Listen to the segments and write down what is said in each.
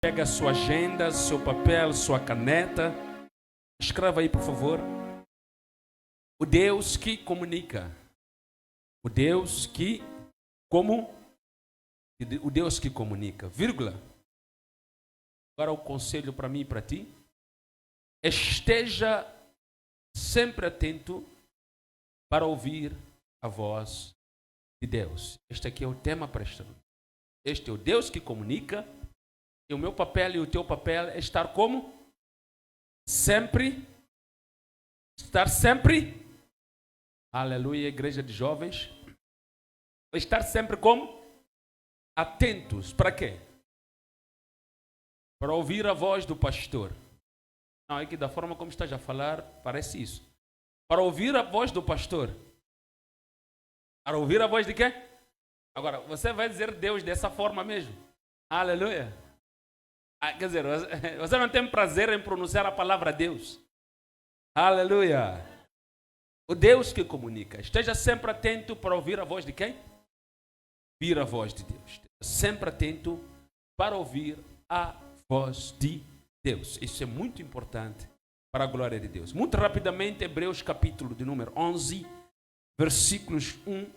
Pega a sua agenda, seu papel, sua caneta. Escreva aí, por favor. O Deus que comunica. O Deus que O Deus que comunica. Vírgula. Agora o conselho para mim e para ti. Esteja sempre atento para ouvir a voz de Deus. Este aqui é o tema para esta noite. Este é o Deus que comunica. E o meu papel e o teu papel é estar como? Sempre. Estar sempre. Aleluia, igreja de jovens. Estar sempre como? Atentos. Para quê? Para ouvir a voz do pastor. Não, é que da forma como estás a falar, parece isso. Para ouvir a voz do pastor. Para ouvir a voz de quê? Agora, você vai dizer Deus dessa forma mesmo. Aleluia. Quer dizer, você não tem prazer em pronunciar a palavra Deus. Aleluia. O Deus que comunica. Esteja sempre atento para ouvir a voz de quem? Ouvir a voz de Deus. Esteja sempre atento para ouvir a voz de Deus. Isso é muito importante para a glória de Deus. Muito rapidamente, Hebreus capítulo de número 11, versículos 1.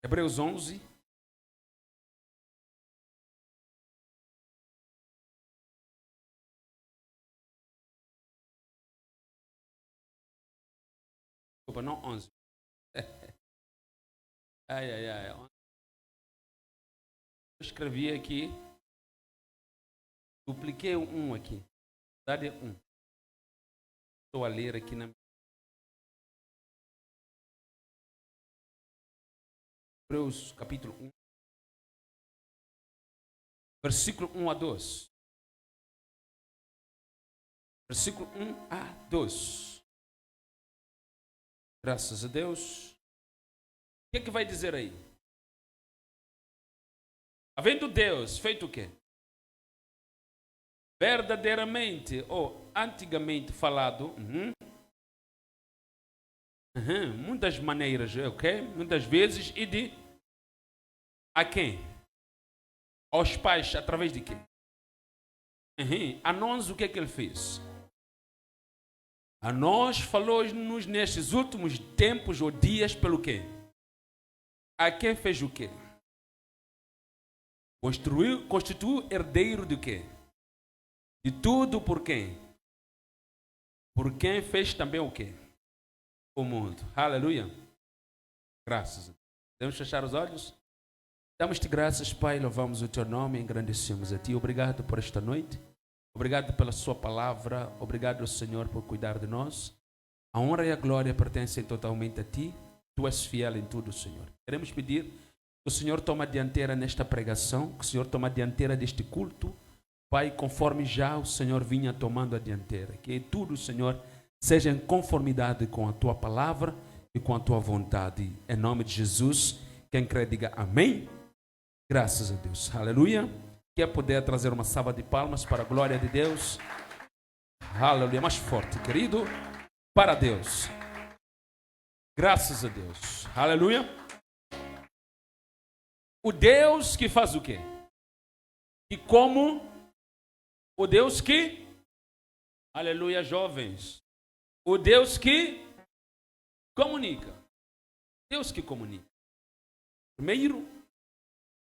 Hebreus 11. Desculpa, não 11. Eu escrevi aqui. Dupliquei um aqui. Na verdade é um. Estou a ler aqui na Hebreus capítulo 1. Versículo 1 a 2. Versículo 1 a 2. Graças a Deus. O que é que vai dizer aí? Havendo Deus feito o quê? Verdadeiramente ou antigamente falado. Muitas maneiras, ok? Muitas vezes. E de a quem? Aos pais, através de quem? A nós o que é que ele fez? A nós falou-nos nestes últimos tempos ou dias pelo quê? A quem fez o quê? Constituiu herdeiro de quê? De tudo por quem? Por quem fez também o quê? O mundo. Aleluia. Graças a Deus. Podemos fechar os olhos? Damos-te graças, Pai, louvamos o teu nome, engrandecemos a ti. Obrigado por esta noite. Obrigado pela sua palavra. Obrigado, Senhor, por cuidar de nós. A honra e a glória pertencem totalmente a ti. Tu és fiel em tudo, Senhor. Queremos pedir que o Senhor tome a dianteira nesta pregação, que o Senhor tome a dianteira deste culto. Pai, conforme já o Senhor vinha tomando a dianteira. Que tudo, Senhor, seja em conformidade com a tua palavra e com a tua vontade. Em nome de Jesus, quem crê diga amém. Graças a Deus. Aleluia. Quer poder trazer uma salva de palmas para a glória de Deus? Aleluia. Mais forte, querido. Para Deus. Graças a Deus. Aleluia. O Deus que faz o quê? E como o Deus que... Aleluia, jovens. O Deus que comunica. Deus que comunica. Primeiro,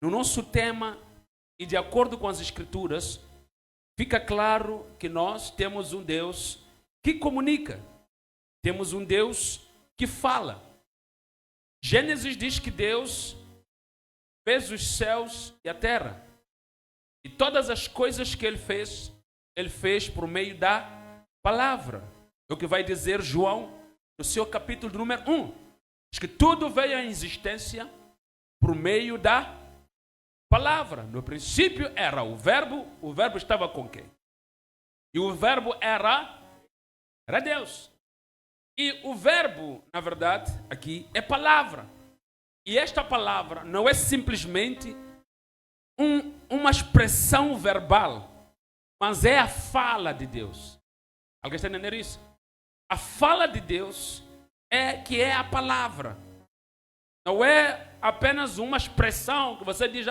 no nosso tema... E de acordo com as Escrituras, fica claro que nós temos um Deus que comunica. Temos um Deus que fala. Gênesis diz que Deus fez os céus e a terra. E todas as coisas que Ele fez por meio da palavra. É o que vai dizer João no seu capítulo número 1. Diz que tudo veio à existência por meio da palavra. No princípio era o verbo estava com quem? E o verbo era Deus. E o verbo, na verdade, aqui é palavra. E esta palavra não é simplesmente uma expressão verbal, mas é a fala de Deus. Alguém está entendendo isso? A fala de Deus é a palavra. Não é apenas uma expressão que você diz,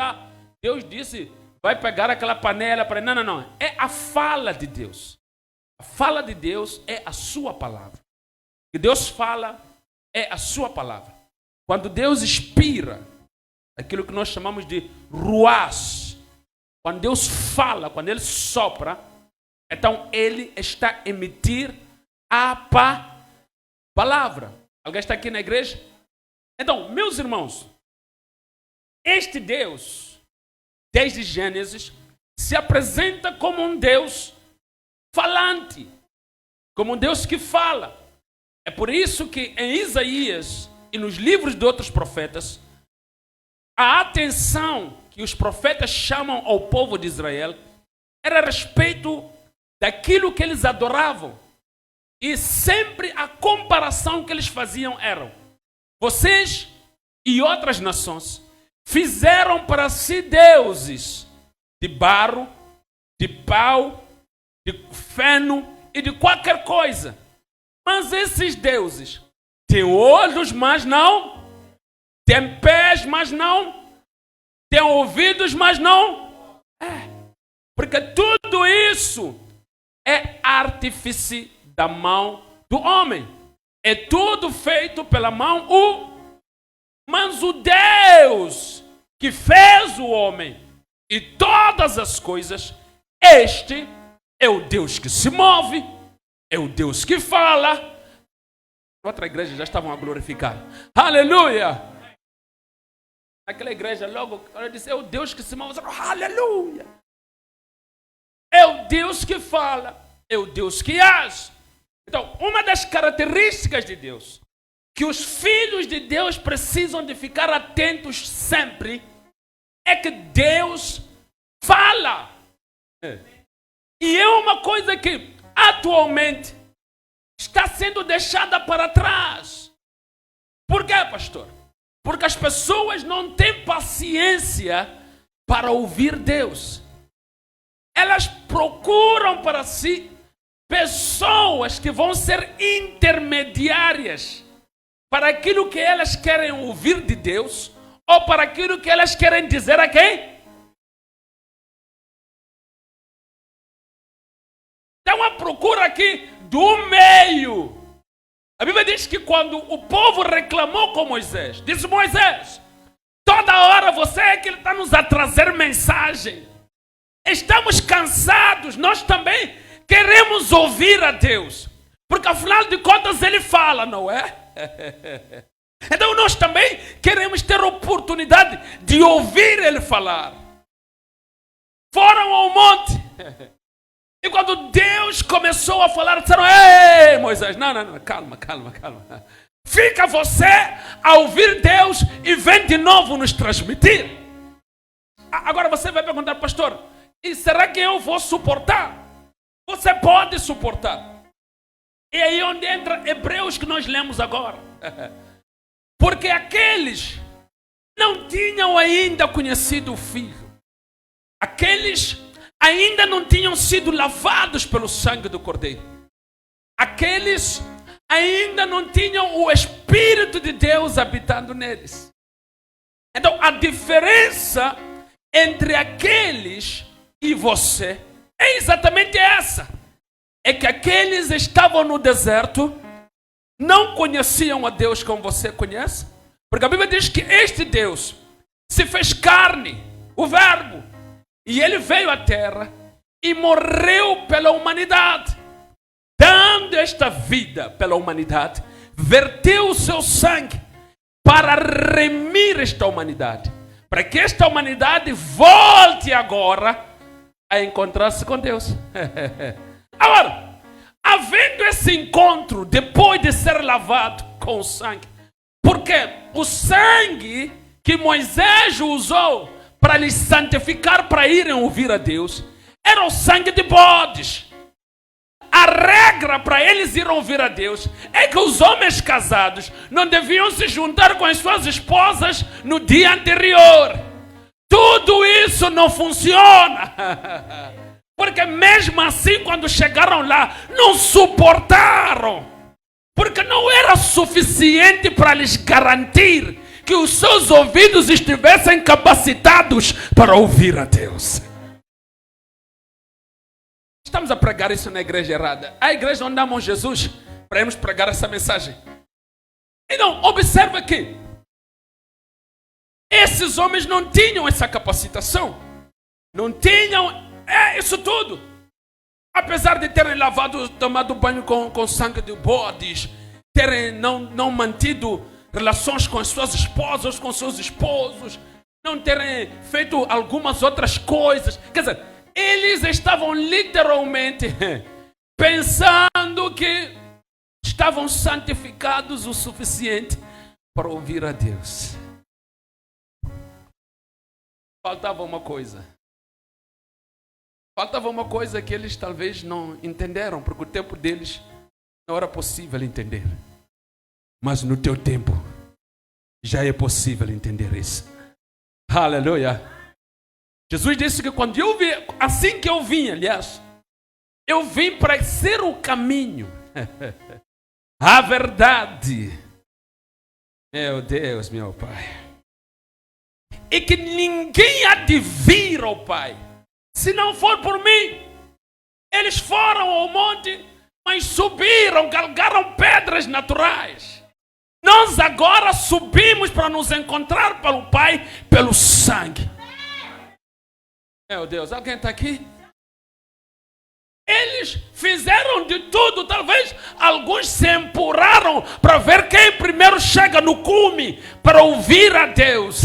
Deus disse, vai pegar aquela panela para... Não. É a fala de Deus. A fala de Deus é a sua palavra. O que Deus fala é a sua palavra. Quando Deus inspira, aquilo que nós chamamos de ruás, quando Deus fala, quando Ele sopra, então Ele está a emitir a palavra. Alguém está aqui na igreja? Então, meus irmãos, este Deus, desde Gênesis, se apresenta como um Deus falante, como um Deus que fala. É por isso que em Isaías e nos livros de outros profetas, a atenção que os profetas chamam ao povo de Israel era a respeito daquilo que eles adoravam. E sempre a comparação que eles faziam era: vocês e outras nações fizeram para si deuses de barro, de pau, de feno e de qualquer coisa. Mas esses deuses têm olhos, mas não. Têm pés, mas não. Têm ouvidos, mas não. Porque tudo isso é artifício da mão do homem. É tudo feito pela mão mas o Deus que fez o homem e todas as coisas, este é o Deus que se move, é o Deus que fala. Outra igreja já estavam a glorificar. Aleluia! Aquela igreja logo, ela disse, é o Deus que se move. Aleluia! É o Deus que fala, é o Deus que age. Então, uma das características de Deus, que os filhos de Deus precisam de ficar atentos sempre, é que Deus fala. E é uma coisa que atualmente está sendo deixada para trás. Por quê, pastor? Porque as pessoas não têm paciência para ouvir Deus. Elas procuram para si pessoas que vão ser intermediárias para aquilo que elas querem ouvir de Deus ou para aquilo que elas querem dizer a quem? Então a procura aqui do meio. A Bíblia diz que quando o povo reclamou com Moisés, disse: Moisés, toda hora você é que está nos a trazer mensagem. Estamos cansados, nós também queremos ouvir a Deus. Porque afinal de contas ele fala, não é? Então nós também queremos ter oportunidade de ouvir ele falar. Foram ao monte. E quando Deus começou a falar, disseram: ei, Moisés, não, calma. Fica você a ouvir Deus e vem de novo nos transmitir. Agora você vai perguntar: pastor, e será que eu vou suportar? Você pode suportar. E aí onde entra Hebreus que nós lemos agora. Porque aqueles não tinham ainda conhecido o Filho. Aqueles ainda não tinham sido lavados pelo sangue do Cordeiro. Aqueles ainda não tinham o Espírito de Deus habitando neles. Então a diferença entre aqueles e você é exatamente essa. É que aqueles estavam no deserto, não conheciam a Deus como você conhece. Porque a Bíblia diz que este Deus se fez carne, o Verbo. E ele veio à terra e morreu pela humanidade. Dando esta vida pela humanidade, verteu o seu sangue para remir esta humanidade. Para que esta humanidade volte agora a encontrar-se com Deus. Agora, havendo esse encontro depois de ser lavado com o sangue, porque o sangue que Moisés usou para lhes santificar, para irem ouvir a Deus, era o sangue de bodes. A regra para eles irem ouvir a Deus é que os homens casados não deviam se juntar com as suas esposas no dia anterior. Tudo isso não funciona. Porque mesmo assim, quando chegaram lá, não suportaram. Porque não era suficiente para lhes garantir que os seus ouvidos estivessem capacitados para ouvir a Deus. Estamos a pregar isso na igreja errada. A igreja onde amam Jesus para irmos pregar essa mensagem. Então, observa que esses homens não tinham essa capacitação. Não tinham isso tudo. Apesar de terem tomado banho com sangue de bodes, terem não mantido relações com as suas esposas, com seus esposos, não terem feito algumas outras coisas. Quer dizer, eles estavam literalmente pensando que estavam santificados o suficiente para ouvir a Deus. Faltava uma coisa. Faltava uma coisa que eles talvez não entenderam, porque o tempo deles não era possível entender. Mas no teu tempo já é possível entender isso. Aleluia. Jesus disse que quando eu vi, assim que eu vim, aliás, eu vim para ser o caminho, a verdade. Meu Deus, meu Pai. E que ninguém há de vir ao Pai se não for por mim. Eles foram ao monte, mas subiram, galgaram pedras naturais. Nós agora subimos para nos encontrar pelo Pai, pelo sangue. Meu Deus, alguém está aqui? Eles fizeram de tudo, talvez alguns se empurraram para ver quem primeiro chega no cume para ouvir a Deus.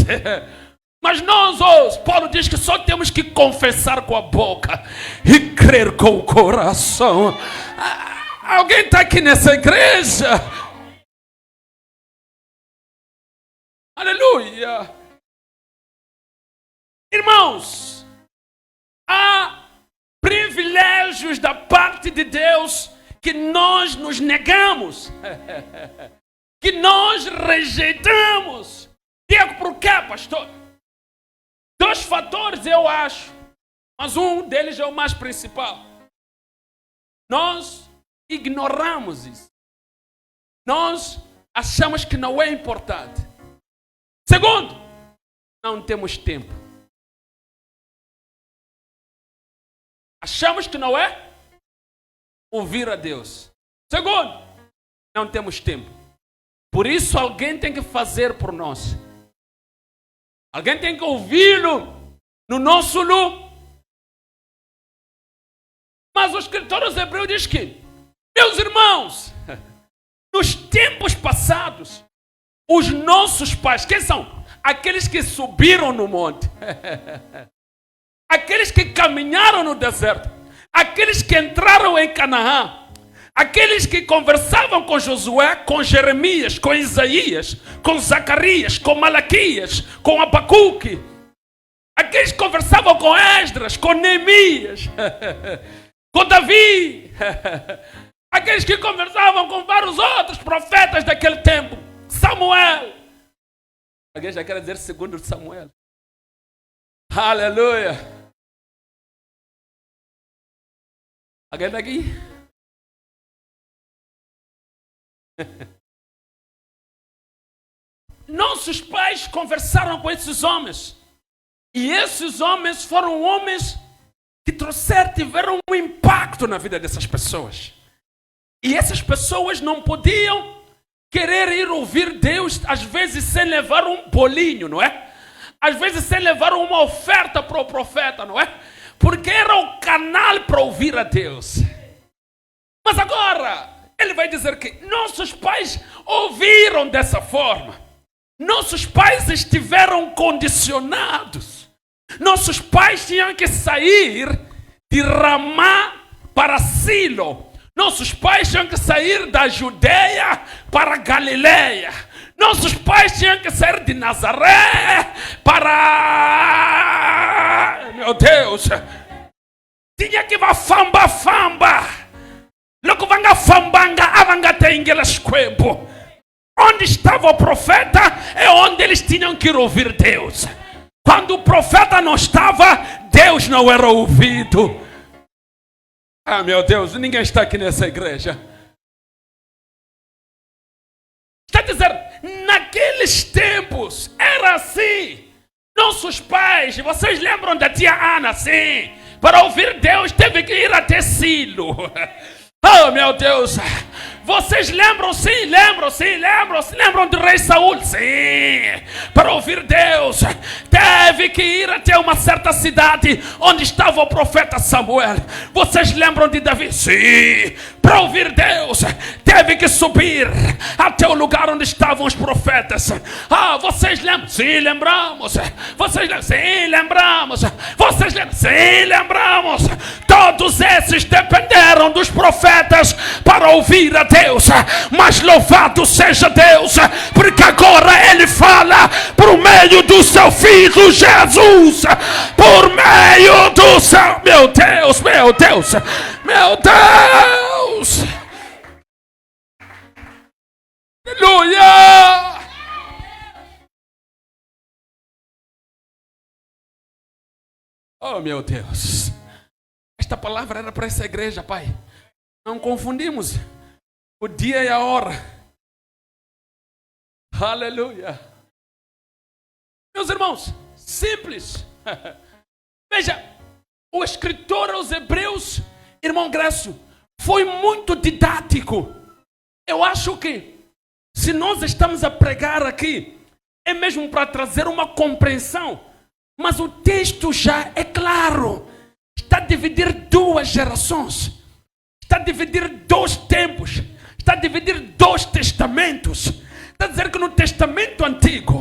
Mas nós, Paulo diz que só temos que confessar com a boca e crer com o coração. Alguém está aqui nessa igreja? Aleluia! Irmãos, há privilégios da parte de Deus que nós nos negamos, que nós rejeitamos. Digo, por quê, pastor? 2 fatores eu acho, mas um deles é o mais principal. Nós ignoramos isso. Nós achamos que não é importante. Segundo, não temos tempo. Achamos que não é ouvir a Deus. Segundo, não temos tempo. Por isso alguém tem que fazer por nós. Alguém tem que ouvi-lo no nosso lugar. Mas o escritor aos Hebreus diz que, meus irmãos, nos tempos passados, os nossos pais, quem são? Aqueles que subiram no monte, aqueles que caminharam no deserto, aqueles que entraram em Canaã, aqueles que conversavam com Josué, com Jeremias, com Isaías, com Zacarias, com Malaquias, com Abacuque, aqueles que conversavam com Esdras, com Neemias, com Davi, aqueles que conversavam com vários outros profetas daquele tempo, Samuel. Alguém já quer dizer segundo Samuel? Aleluia. Alguém está aqui? Nossos pais conversaram com esses homens. E esses homens foram homens que tiveram um impacto na vida dessas pessoas. E essas pessoas não podiam querer ir ouvir Deus, às vezes sem levar um bolinho, não é? Às vezes sem levar uma oferta para o profeta, não é? Porque era o canal para ouvir a Deus. Mas agora ele vai dizer que nossos pais ouviram dessa forma. Nossos pais estiveram condicionados. Nossos pais tinham que sair de Ramá para Silo. Nossos pais tinham que sair da Judeia para Galileia. Nossos pais tinham que sair de Nazaré para... Meu Deus! Tinha que ir famba. Logo vanga fambanga, avanga tengelas quebo. Onde estava o profeta é onde eles tinham que ouvir Deus. Quando o profeta não estava, Deus não era ouvido. Ah, meu Deus, ninguém está aqui nessa igreja. Está dizendo, naqueles tempos era assim. Nossos pais, vocês lembram da tia Ana, sim? para ouvir Deus, teve que ir até Silo. Oh, meu Deus! Vocês lembram, sim, lembram do rei Saul? Sim! Para ouvir Deus, teve que ir até uma certa cidade onde estava o profeta Samuel. Vocês lembram de Davi? Sim! Para ouvir Deus, teve que subir até o lugar onde estavam os profetas. Ah, vocês lembram? Sim, lembramos. Vocês lembram? Sim, lembramos. Vocês lembram? Sim, lembramos. Todos esses dependeram dos profetas para ouvir a Deus. Mas louvado seja Deus, porque agora Ele fala por meio do seu Filho Jesus. Por meio do seu... Meu Deus, meu Deus, meu Deus. Aleluia. Oh, meu Deus. Esta palavra era para essa igreja, Pai. Não confundimos o dia e a hora. Aleluia. Meus irmãos, simples. Veja, o escritor aos Hebreus, irmão Grécio, foi muito didático. Eu acho que se nós estamos a pregar aqui, é mesmo para trazer uma compreensão. Mas o texto já é claro. Está a dividir duas gerações. Está a dividir dois tempos. Está a dividir dois testamentos. Está a dizer que no testamento antigo,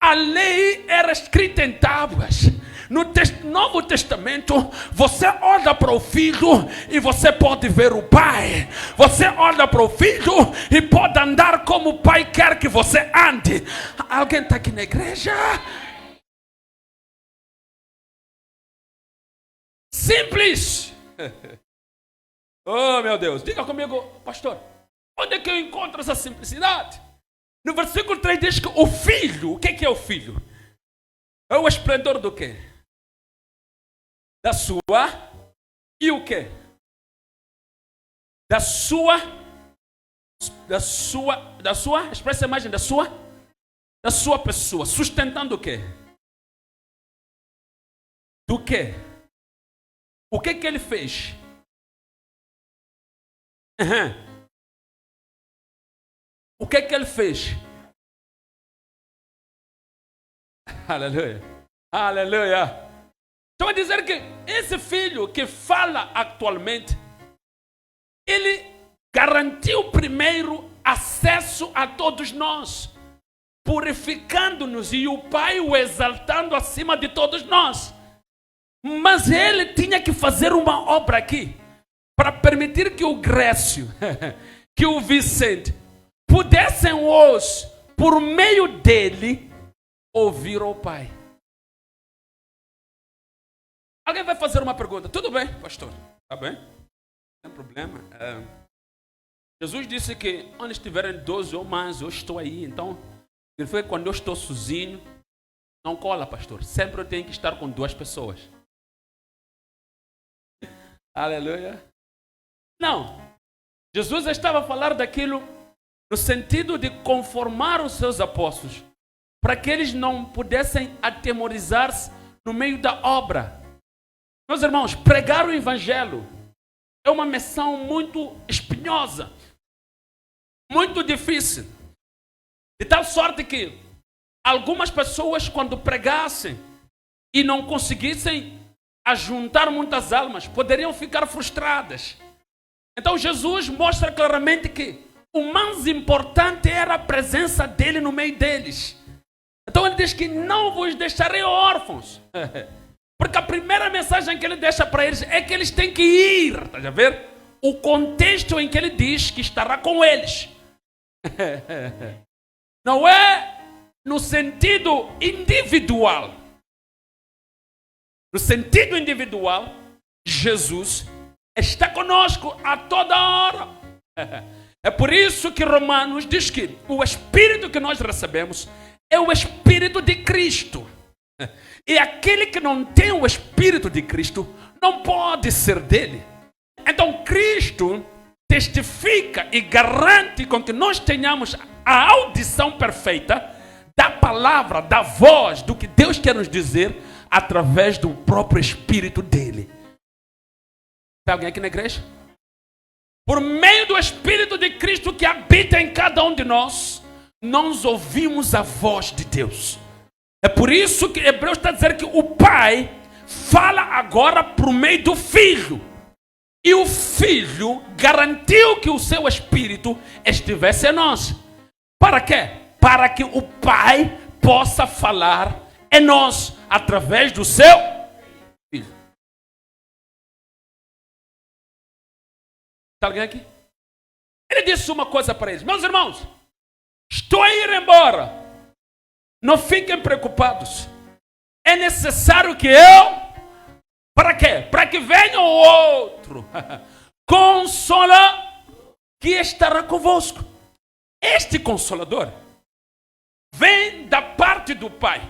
a lei era escrita em tábuas. No Novo Testamento, você olha para o Filho e você pode ver o Pai. Você olha para o Filho e pode andar como o Pai quer que você ande. Alguém está aqui na igreja? Simples. Oh, meu Deus. Diga comigo, pastor, onde é que eu encontro essa simplicidade? No versículo 3 diz que o Filho, o que é o Filho? É o esplendor do quê? Da sua, e o quê? Da sua, expressa a imagem da sua pessoa, sustentando o quê? Do quê? O que ele fez? O que ele fez? Aleluia. Aleluia. Então a dizer que esse filho que fala atualmente, ele garantiu primeiro acesso a todos nós, purificando-nos, e o Pai o exaltando acima de todos nós. Mas ele tinha que fazer uma obra aqui, para permitir que o Grécio, que o Vicente, pudessem hoje, por meio dele, ouvir o Pai. Alguém vai fazer uma pergunta. Tudo bem, pastor? Tá bem? Não tem problema. Jesus disse que onde estiverem 12 ou mais, eu estou aí. Então, ele foi quando eu estou sozinho. Não cola, pastor. Sempre eu tenho que estar com duas pessoas. Aleluia. Não. Jesus estava a falar daquilo no sentido de conformar os seus apóstolos, para que eles não pudessem atemorizar-se no meio da obra. Meus irmãos, pregar o evangelho é uma missão muito espinhosa, muito difícil. De tal sorte que algumas pessoas, quando pregassem e não conseguissem ajuntar muitas almas, poderiam ficar frustradas. Então Jesus mostra claramente que o mais importante era a presença dele no meio deles. Então ele diz que não vos deixarei órfãos. Porque a primeira mensagem que ele deixa para eles é que eles têm que ir. Está a ver? O contexto em que ele diz que estará com eles. Não é no sentido individual. No sentido individual, Jesus está conosco a toda hora. É por isso que Romanos diz que o Espírito que nós recebemos é o Espírito de Cristo. E aquele que não tem o Espírito de Cristo não pode ser dele. Então Cristo testifica e garante com que nós tenhamos a audição perfeita da palavra, da voz, do que Deus quer nos dizer através do próprio Espírito dele. Tem alguém aqui na igreja? Por meio do Espírito de Cristo que habita em cada um de nós, nós ouvimos a voz de Deus. É por isso que Hebreus está dizendo que o Pai fala agora por meio do Filho. E o Filho garantiu que o seu Espírito estivesse em nós. Para quê? Para que o Pai possa falar em nós através do seu Filho. Está alguém aqui? Ele disse uma coisa para eles: meus irmãos, estou a ir embora. Não fiquem preocupados. É necessário que eu... Para quê? Para que venha o outro Consolador que estará convosco. Este Consolador vem da parte do Pai.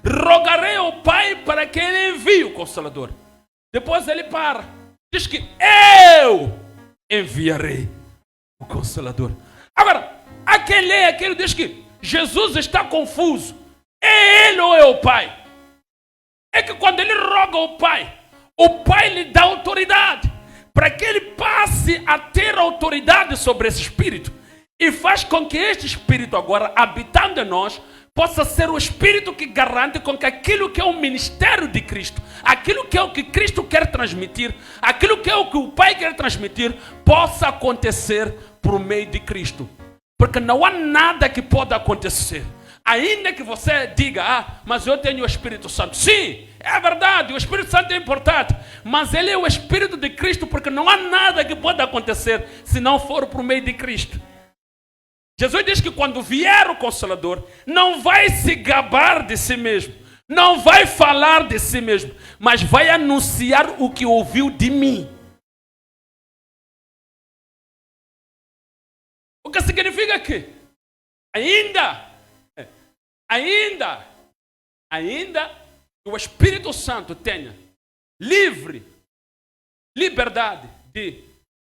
Rogarei ao Pai para que ele envie o Consolador. Depois ele para. Diz que eu enviarei o Consolador. Agora, aquele diz que Jesus está confuso. É ele ou é o Pai? É que quando ele roga ao Pai, o Pai lhe dá autoridade para que ele passe a ter autoridade sobre esse Espírito e faz com que este Espírito agora, habitando em nós, possa ser o Espírito que garante com que aquilo que é o ministério de Cristo, aquilo que é o que Cristo quer transmitir, aquilo que é o que o Pai quer transmitir, possa acontecer por meio de Cristo. Porque não há nada que pode acontecer. Ainda que você diga, mas eu tenho o Espírito Santo. Sim, é verdade, o Espírito Santo é importante. Mas ele é o Espírito de Cristo, porque não há nada que pode acontecer se não for por meio de Cristo. Jesus diz que quando vier o Consolador, não vai se gabar de si mesmo, não vai falar de si mesmo, mas vai anunciar o que ouviu de mim. O que significa que ainda que o Espírito Santo tenha liberdade de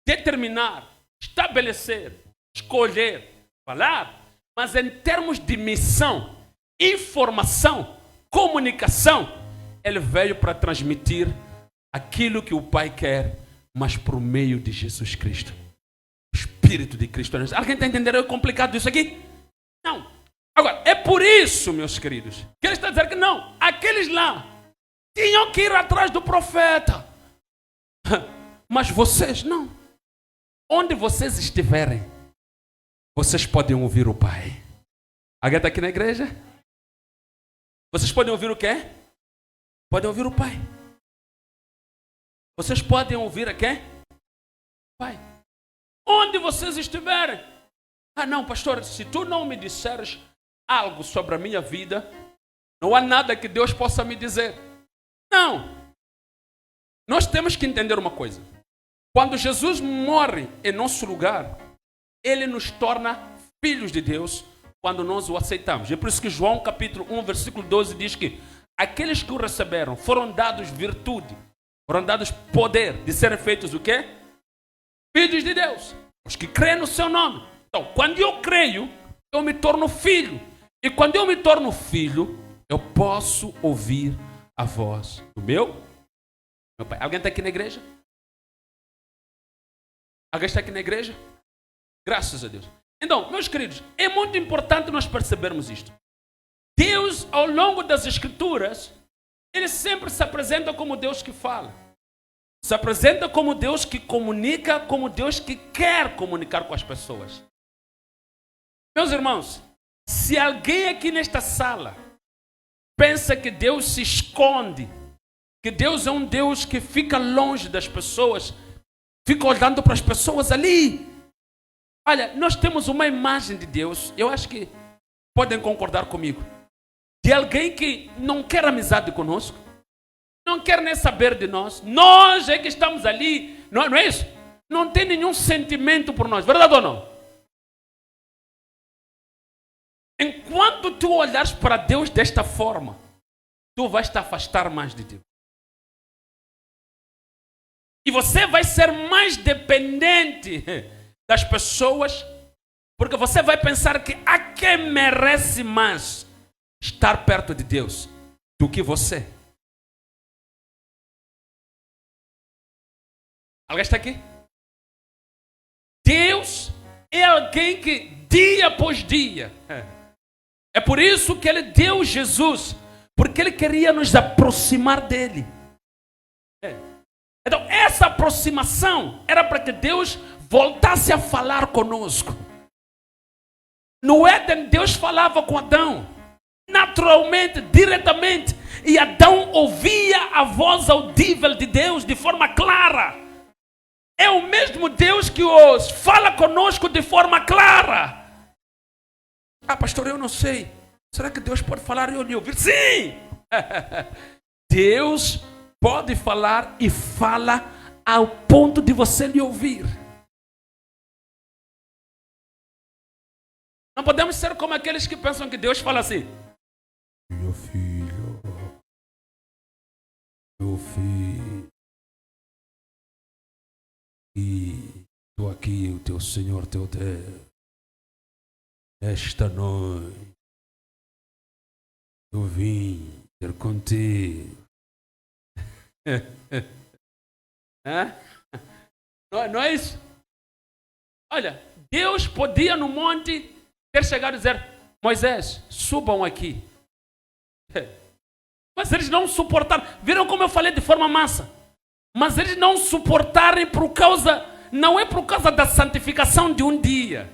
determinar, estabelecer, escolher, falar, mas em termos de missão, informação, comunicação, ele veio para transmitir aquilo que o Pai quer, mas por meio de Jesus Cristo. O Espírito de Cristo. Alguém está entendendo? É complicado isso aqui? Não. Agora, é por isso, meus queridos, que ele está dizendo que não, aqueles lá tinham que ir atrás do profeta. Mas vocês não. Onde vocês estiverem, vocês podem ouvir o Pai. Alguém está aqui na igreja? Vocês podem ouvir o quê? Podem ouvir o Pai. Vocês podem ouvir a quem? Pai. Onde vocês estiverem. Não, pastor, se tu não me disseres algo sobre a minha vida, não há nada que Deus possa me dizer. Não. Nós temos que entender uma coisa. Quando Jesus morre em nosso lugar, ele nos torna filhos de Deus quando nós o aceitamos. É por isso que João capítulo 1, versículo 12 diz que aqueles que o receberam foram dados virtude, foram dados poder de serem feitos o quê? Filhos de Deus. Os que creem no seu nome. Então, quando eu creio, eu me torno filho. E quando eu me torno filho, eu posso ouvir a voz do meu Pai. Alguém está aqui na igreja? Alguém está aqui na igreja? Graças a Deus. Então, meus queridos, é muito importante nós percebermos isto. Deus, ao longo das Escrituras, ele sempre se apresenta como Deus que fala. Se apresenta como Deus que comunica, como Deus que quer comunicar com as pessoas. Meus irmãos, se alguém aqui nesta sala pensa que Deus se esconde, que Deus é um Deus que fica longe das pessoas, fica olhando para as pessoas ali. Olha, nós temos uma imagem de Deus, eu acho que podem concordar comigo, de alguém que não quer amizade conosco, não quer nem saber de nós. Nós é que estamos ali, não é isso? Não tem nenhum sentimento por nós, verdade ou não? Enquanto tu olhares para Deus desta forma, tu vais te afastar mais de Deus. E você vai ser mais dependente das pessoas, porque você vai pensar que a quem merece mais estar perto de Deus do que você. Alguém está aqui? Deus é alguém que dia após dia. É por isso que Ele deu Jesus. Porque Ele queria nos aproximar dEle. Então essa aproximação era para que Deus voltasse a falar conosco. No Éden, Deus falava com Adão. Naturalmente, diretamente. E Adão ouvia a voz audível de Deus de forma clara. É o mesmo Deus que os fala conosco de forma clara. Ah, pastor, eu não sei. Será que Deus pode falar e eu lhe ouvir? Sim! Deus pode falar e fala ao ponto de você lhe ouvir. Não podemos ser como aqueles que pensam que Deus fala assim: meu filho, e estou aqui, o teu Senhor, teu Deus, esta noite eu vim ter contigo. Não é isso? Olha, Deus podia no monte ter chegado e dizer: Moisés, subam aqui. Mas eles não suportaram. Viram como eu falei de forma mansa? Mas eles não suportaram por causa, não é por causa da santificação de um dia.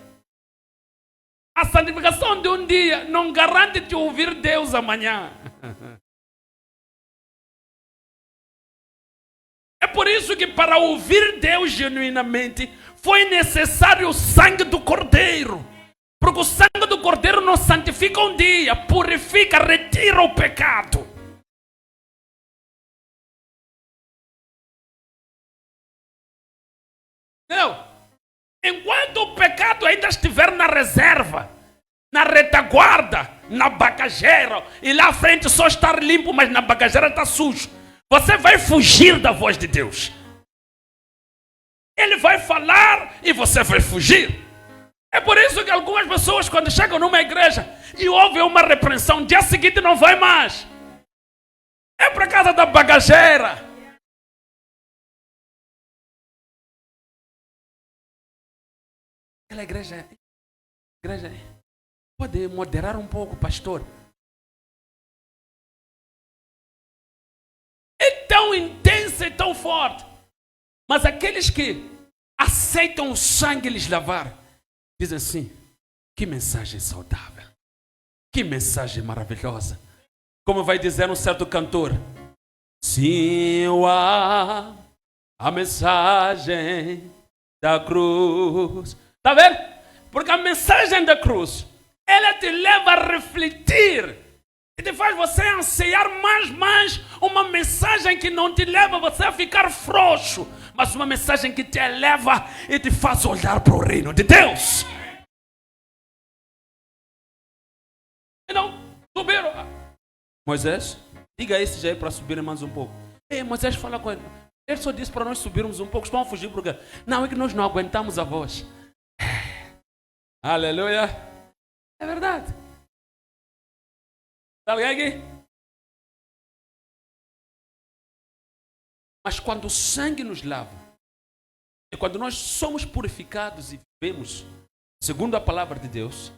A santificação de um dia não garante te ouvir Deus amanhã. É por isso que para ouvir Deus genuinamente foi necessário o sangue do Cordeiro. Porque o sangue do Cordeiro nos santifica um dia, purifica, retira o pecado. Não. Enquanto o pecado ainda estiver na reserva, na retaguarda, na bagageira, e lá à frente só estar limpo, mas na bagageira está sujo, você vai fugir da voz de Deus. Ele vai falar e você vai fugir. É por isso que algumas pessoas, quando chegam numa igreja e ouvem uma repreensão, dia seguinte não vai mais. É para casa da bagageira. Aquela igreja pode moderar um pouco, pastor. É tão intensa e tão forte. Mas aqueles que aceitam o sangue lhes lavar, dizem assim: que mensagem saudável, que mensagem maravilhosa. Como vai dizer um certo cantor: sim, eu amo a mensagem da cruz. Está vendo? Porque a mensagem da cruz, ela te leva a refletir e te faz você anseiar mais uma mensagem que não te leva você a ficar frouxo, mas uma mensagem que te eleva e te faz olhar para o reino de Deus. Então, subiram. Moisés, diga a esse já aí para subir mais um pouco. Ei, Moisés, fala com ele. Ele só disse para nós subirmos um pouco. Estão a fugir porque não, é que nós não aguentamos a voz. Aleluia. É verdade. Está alguém aqui? Mas quando o sangue nos lava, e quando nós somos purificados e vivemos segundo a palavra de Deus,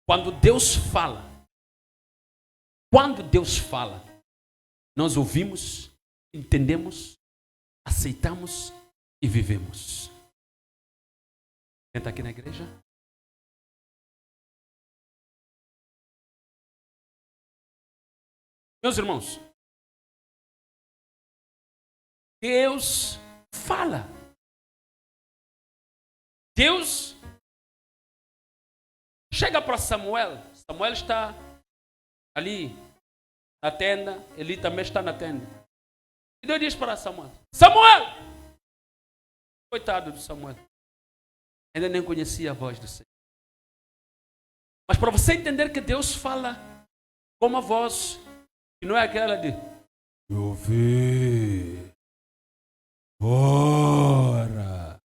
quando Deus fala, nós ouvimos, entendemos, aceitamos e vivemos. Quem está aqui na igreja? Meus irmãos, Deus fala. Deus chega para Samuel. Samuel está ali na tenda. Eli também está na tenda. E Deus diz para Samuel: Samuel! Coitado de Samuel. Ainda nem conhecia a voz do Senhor. Mas para você entender que Deus fala com uma voz que não é aquela de meu filho, ora,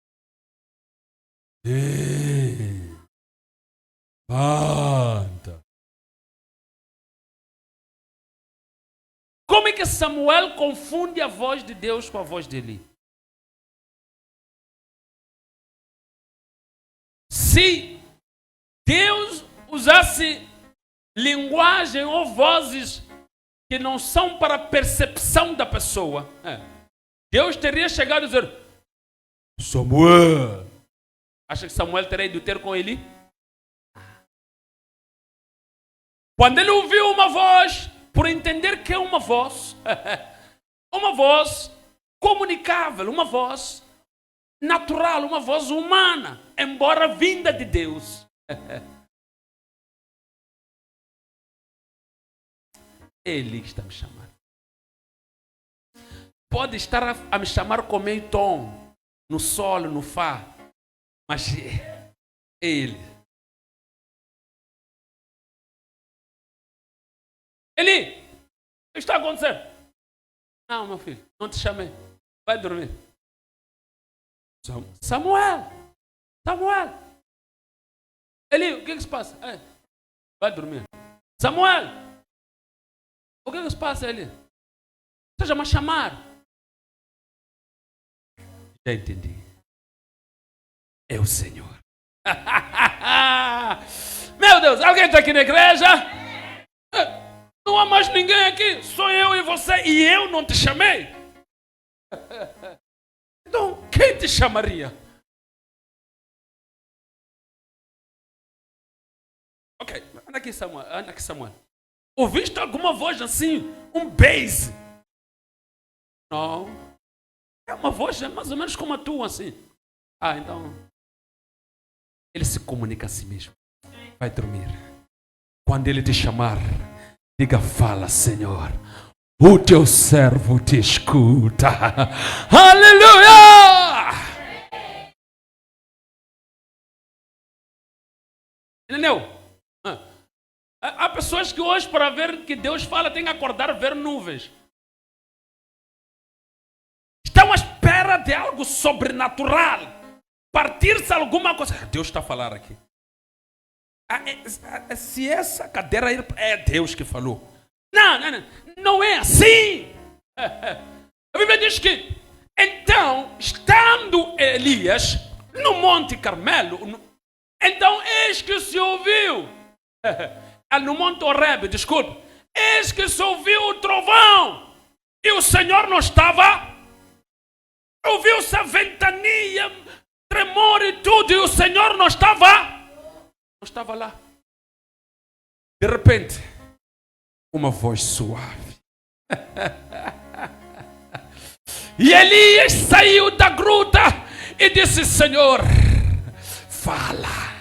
levanta. Como é que Samuel confunde a voz de Deus com a voz de Eli? se Deus usasse linguagem ou vozes que não são para a percepção da pessoa, Deus teria chegado a dizer: Samuel. Acha que Samuel teria ido ter com ele? Quando ele ouviu uma voz, por entender que é uma voz comunicável, uma voz natural, uma voz humana, embora vinda de Deus. Ele está me chamando. Pode estar a me chamar com meio tom, no sol, no fá, mas Ele. Eli, o que está acontecendo? Não, meu filho, não te chamei. Vai dormir. Samuel. Eli, o que se passa? Vai dormir. Samuel. O que se passa, Eli? Você já me chamar? Já entendi. É o Senhor. Meu Deus, alguém está aqui na igreja? Não há mais ninguém aqui, sou eu e você, e eu não te chamei. Então, quem te chamaria? Ok, anda aqui, Samuel. Ouviste alguma voz assim, um bass? Não. É uma voz mais ou menos como a tua, assim. Então, ele se comunica a si mesmo. Vai dormir. Quando ele te chamar, diga: fala, Senhor, o teu servo te escuta. Aleluia! Entendeu? Há pessoas que hoje, para ver que Deus fala, tem que acordar e ver nuvens. Estão à espera de algo sobrenatural. Partir-se alguma coisa. Deus está a falar aqui. Se essa cadeira é Deus que falou. Não é assim. A Bíblia diz que então, estando Elias no Monte Carmelo, então eis que se ouviu, no Monte Horebe, desculpe, eis que se ouviu o trovão e o Senhor não estava. Ouviu-se a ventania, tremor e tudo, e o Senhor não estava lá. De repente, uma voz suave. E Elias saiu da gruta e disse: Senhor, fala.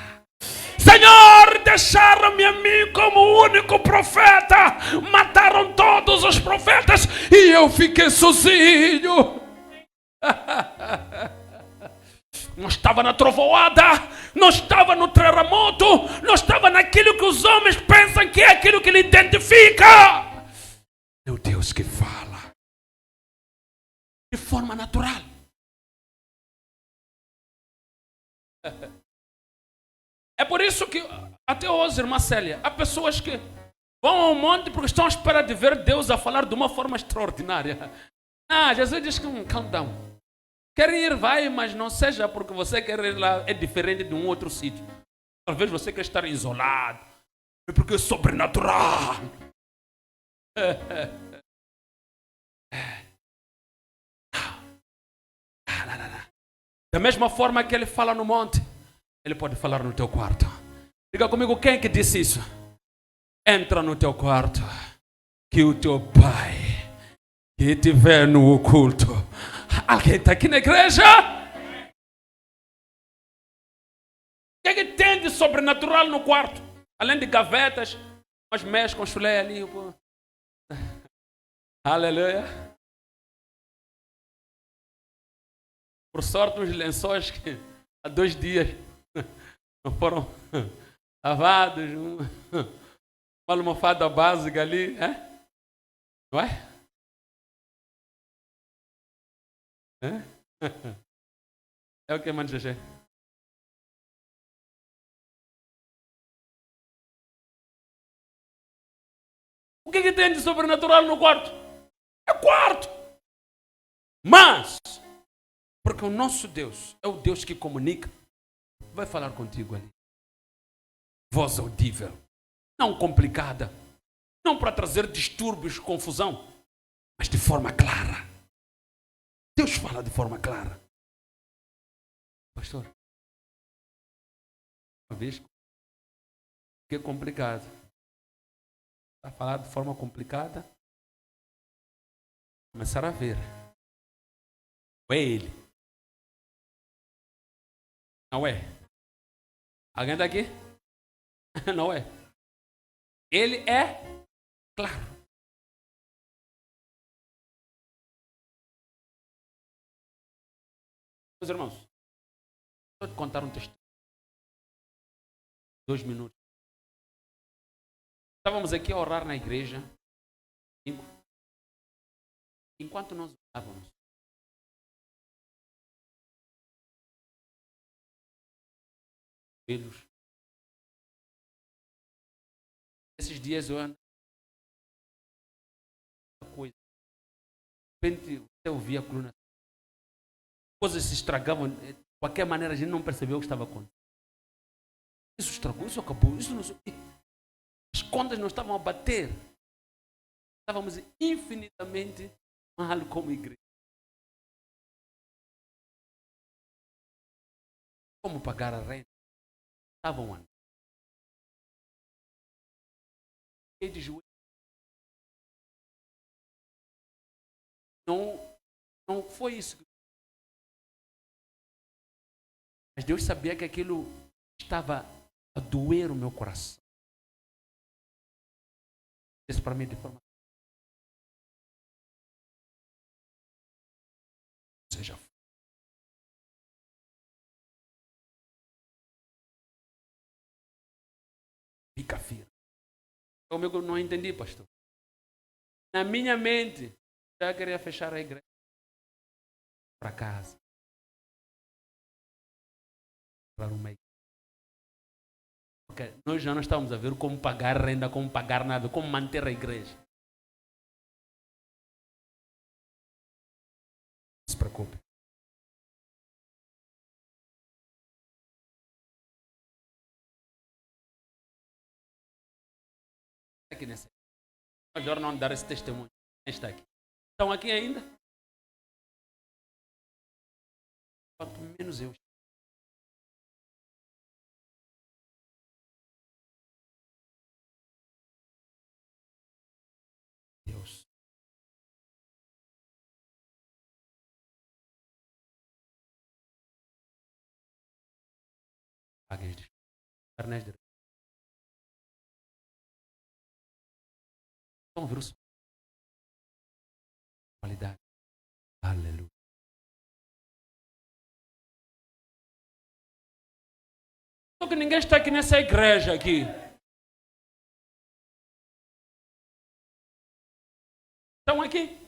Senhor, deixaram-me a mim como o único profeta. Mataram todos os profetas e eu fiquei sozinho. Não estava na trovoada, não estava no terremoto, não estava naquilo que os homens pensam que é aquilo que lhe identifica. É o Deus que fala de forma natural. É por isso que até hoje, irmã Célia, há pessoas que vão ao monte porque estão à espera de ver Deus a falar de uma forma extraordinária. Jesus diz que calm down. Quer ir, vai, mas não seja porque você quer ir lá, é diferente de um outro sítio. Talvez você quer estar isolado, é porque é sobrenatural. Da mesma forma que ele fala no monte, ele pode falar no teu quarto. Diga comigo, quem é que disse isso? Entra no teu quarto, que o teu pai, que te vê no oculto. Alguém está aqui na igreja? O que é que tem de sobrenatural no quarto? Além de gavetas, umas meias com chulé ali. Pô. Aleluia. Por sorte, os lençóis que há 2 dias não foram lavados. Uma almofada básica ali. Não é? É o que, mano, Gê? O que tem de sobrenatural no quarto? É quarto. Mas, porque o nosso Deus é o Deus que comunica, vai falar contigo ali. voz audível, não complicada, não para trazer distúrbios, confusão, mas de forma clara. Deus fala de forma clara. Pastor, uma vez que é complicado. Está a falar de forma complicada. Começar a ver. Ou é ele? Não é? Alguém está aqui? Não é? Ele é claro. Meus irmãos, vou te contar um texto. 2 minutos. Estávamos aqui a orar na igreja. Enquanto nós orávamos, filhos. Esses dias eu ando coisa. De repente eu ouvia a coluna. Coisas se estragavam. De qualquer maneira a gente não percebeu o que estava acontecendo. Isso estragou, isso acabou, isso não sei. As contas não estavam a bater. Estávamos infinitamente mal como igreja. Como pagar a renda? Estavam andando. De joelho. Não foi isso. Mas Deus sabia que aquilo estava a doer o meu coração. Isso para mim de forma. Seja. Fica firme. Como eu não entendi, pastor. Na minha mente, já queria fechar a igreja. Para casa. Para uma igreja. Okay. Nós já não estamos a ver como pagar renda, como pagar nada, como manter a igreja. Não se preocupe. Aqui nessa. Melhor não dar esse testemunho. Está aqui. Estão aqui ainda? Quanto menos eu. Deus. Paguei de carnes de. Vamos ver o qualidade. Aleluia. Só que ninguém está aqui nessa igreja aqui. Estão aqui?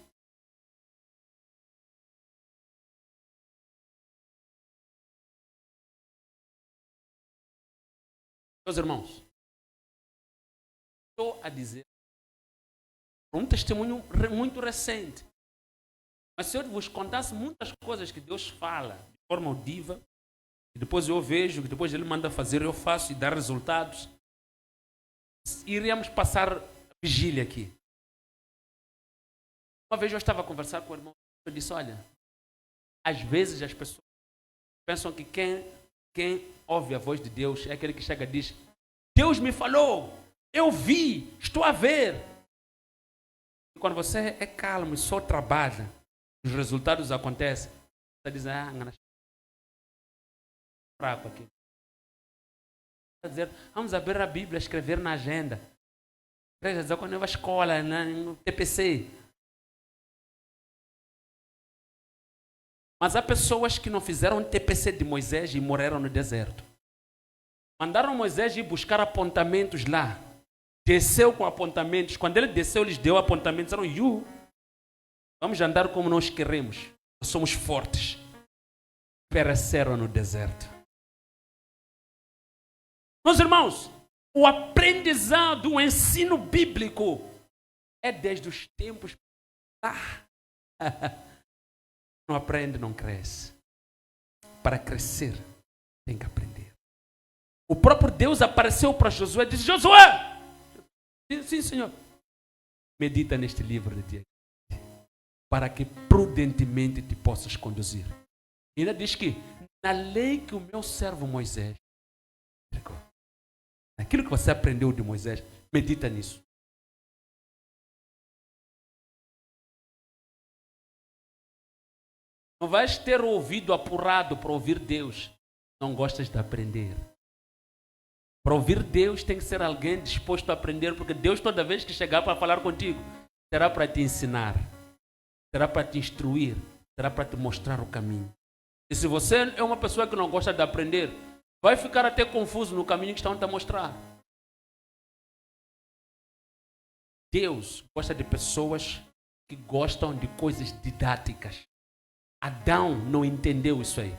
Meus irmãos, estou a dizer um testemunho muito recente. Mas se eu vos contasse muitas coisas que Deus fala de forma audível, e depois eu vejo, que depois Ele manda fazer, eu faço e dá resultados, iríamos passar a vigília aqui. Uma vez eu estava a conversar com o irmão, eu disse, olha, às vezes as pessoas pensam que quem ouve a voz de Deus é aquele que chega e diz, Deus me falou, eu vi, estou a ver. E quando você é calmo e só trabalha, os resultados acontecem, você diz, fraco aqui. Dizer, vamos abrir a Bíblia, escrever na agenda. Dizer, quando eu vou à escola, no TPC. Mas há pessoas que não fizeram o TPC de Moisés e morreram no deserto. Mandaram Moisés ir buscar apontamentos lá. Desceu com apontamentos. Quando ele desceu, lhes deu apontamentos. Disseram, vamos andar como nós queremos. Nós somos fortes. Pereceram no deserto. Meus irmãos, o aprendizado, o ensino bíblico é desde os tempos. Não aprende, não cresce. Para crescer, tem que aprender. O próprio Deus apareceu para Josué e disse: Josué! Sim, Senhor. Medita neste livro de ti, para que prudentemente te possas conduzir. E ainda diz que na lei que o meu servo Moisés entregou, naquilo que você aprendeu de Moisés, medita nisso. Não vais ter o ouvido apurado para ouvir Deus. Não gostas de aprender. Para ouvir Deus tem que ser alguém disposto a aprender, porque Deus toda vez que chegar para falar contigo, será para te ensinar, será para te instruir, será para te mostrar o caminho. E se você é uma pessoa que não gosta de aprender, vai ficar até confuso no caminho que estão a te mostrar. Deus gosta de pessoas que gostam de coisas didáticas. Adão não entendeu isso aí.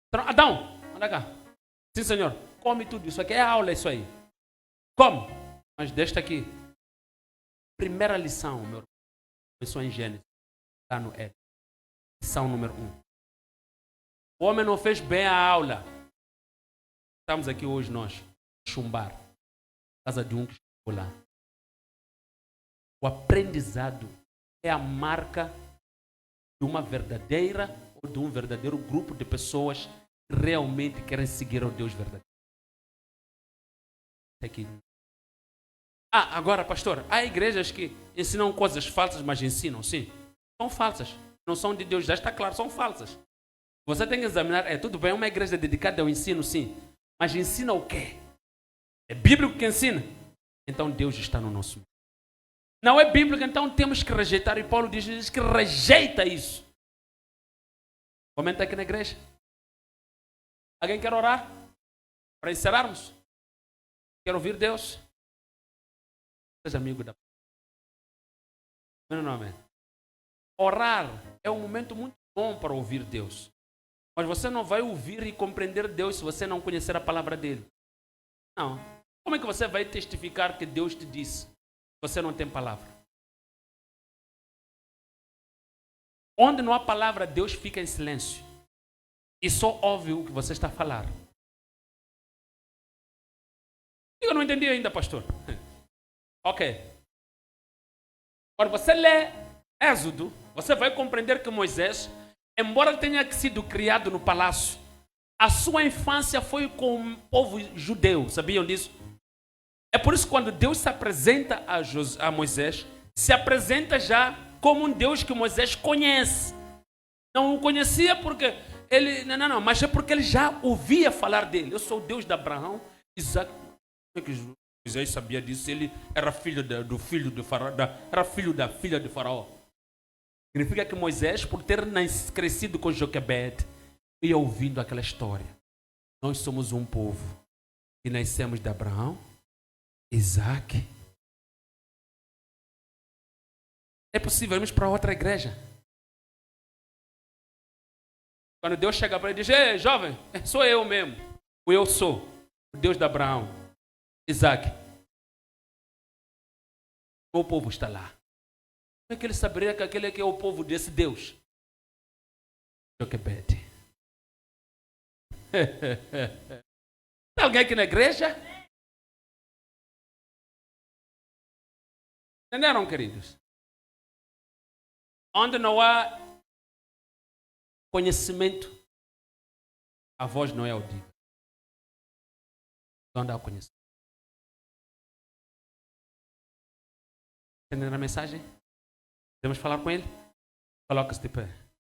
Então, Adão, anda cá. Sim, Senhor, come tudo. Isso aqui é aula, isso aí. Come. Mas desta aqui, primeira lição, meu irmão, começou em Gênesis, está no Éden. Lição número 1. O homem não fez bem a aula. Estamos aqui hoje nós, chumbar, por causa de um que chegou lá. O aprendizado é a marca de uma verdadeira ou de um verdadeiro grupo de pessoas que realmente querem seguir ao Deus verdadeiro. Aqui. Agora, pastor, há igrejas que ensinam coisas falsas, mas ensinam, sim. São falsas. Não são de Deus, já está claro, são falsas. Você tem que examinar, tudo bem, é uma igreja dedicada ao ensino, sim. Mas ensina o quê? É bíblico que ensina? Então Deus está no nosso meio. Não é bíblico, então temos que rejeitar. E Paulo diz que rejeita isso. Comenta aqui na igreja. Alguém quer orar? Para encerrarmos? Quer ouvir Deus? Seja amigo da... Não, amém. Orar é um momento muito bom para ouvir Deus. Mas você não vai ouvir e compreender Deus se você não conhecer a palavra dele. Não. Como é que você vai testificar que Deus te disse? Você não tem palavra. Onde não há palavra, Deus fica em silêncio. E só ouve o que você está a falar. Eu não entendi ainda, pastor. Ok. Quando você lê Êxodo, você vai compreender que Moisés, embora tenha sido criado no palácio, a sua infância foi com o povo judeu. Sabiam disso? É por isso que quando Deus se apresenta a Moisés, se apresenta já como um Deus que Moisés conhece. Não o conhecia porque ele... Não, mas é porque ele já ouvia falar dele. Eu sou o Deus de Abraão, Isaac. Como é que Moisés sabia disso? Ele era filho do filho de Faraó, era filho da filha de Faraó. Significa que Moisés, por ter crescido com Joquebede, ia ouvindo aquela história. Nós somos um povo que nascemos de Abraão, Isaac. É possível irmos para outra igreja. Quando Deus chega para ele e diz: ei, jovem, sou eu mesmo. O eu sou o Deus de Abraão, Isaac. O povo está lá. Como é que ele saberia que aquele que é o povo desse Deus? Joquebede. Tem alguém aqui na igreja? Entenderam, queridos? Onde não há conhecimento, a voz não é audível. Onde há conhecimento. Entenderam a mensagem? Podemos falar com ele? Coloca-se de pé.